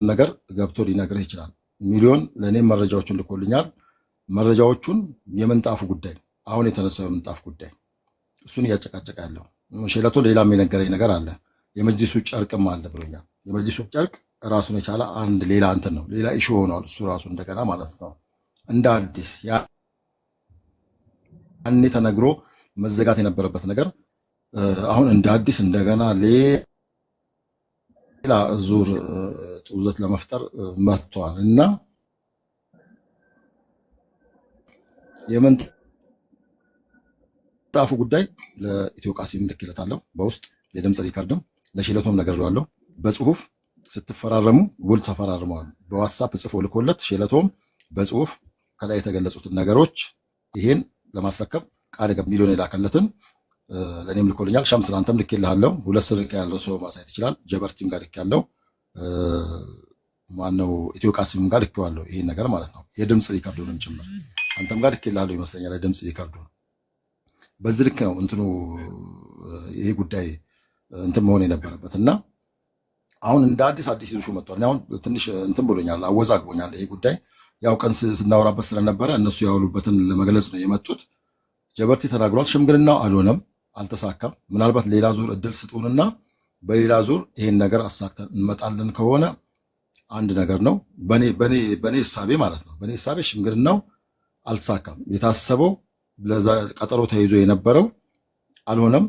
ነገር ገብቶ ሊነግርህ ይችላል። ሚሊዮን ለእኔም መረጃዎቹን ልኮልኛል። መረጃዎቹን የምንጣፉ ጉዳይ አሁን የተነሳው የምንጣፍ ጉዳይ እሱን እያጨቃጨቀ ያለው ሼለቶ ሌላም የነገረኝ ነገር አለ። የመጅሊሱ ጨርቅም አለ ብሎኛል። የመጅሊሱ ጨርቅ ራሱን የቻለ አንድ ሌላ እንትን ነው፣ ሌላ ኢሹ ሆኗል። እሱ ራሱ እንደገና ማለት ነው እንደ አዲስ ያኔ ተነግሮ መዘጋት የነበረበት ነገር አሁን እንደ አዲስ እንደገና ሌላ ዙር ጡዘት ለመፍጠር መጥቷል እና የምንጣፉ ጉዳይ ለኢትዮ ቃሲም ልኬለታለሁ። በውስጥ የድምፅ ሪከርድም ለሼለቶም ነግሬዋለሁ። በጽሁፍ ስትፈራረሙ ውል ተፈራርመዋል። በዋትሳፕ ጽፎ ልኮለት ሼለቶም በጽሁፍ ከላይ የተገለጹትን ነገሮች ይሄን ለማስረከብ ቃል ሚሊዮን የላከለትን ለእኔም ልኮልኛል። ሻምስ አንተም ልኬልሃለሁ። ሁለት ስልክ ያለው ሰው ማሳየት ይችላል። ጀበርቲም ጋር ልክ ያለው ማነው ኢትዮ ቃሲም ጋር ልኬዋለሁ። ይሄን ነገር ማለት ነው የድምፅ ሪከርዱንም ጭምር አንተም ጋር ልኬልሃለሁ ይመስለኛል። የድምፅ ሪከርዱ በዚህ ልክ ነው እንትኑ ይሄ ጉዳይ እንትን መሆን የነበረበት እና አሁን እንደ አዲስ ይሹ መጥቷል። አሁን ትንሽ እንትን ብሎኛል፣ አወዛግቦኛል ይሄ ጉዳይ። ያው ቀን ስናወራበት ስለነበረ እነሱ ያወሉበትን ለመግለጽ ነው የመጡት። ጀበርቲ ተናግሯል። ሽምግልናው አልሆነም፣ አልተሳካም። ምናልባት ሌላ ዙር እድል ስጡንና በሌላ ዙር ይሄን ነገር አሳክተን እንመጣለን ከሆነ አንድ ነገር ነው። በኔ እሳቤ ማለት ነው። በኔ እሳቤ ሽምግልናው አልተሳካም። የታሰበው ቀጠሮ ተይዞ የነበረው አልሆነም።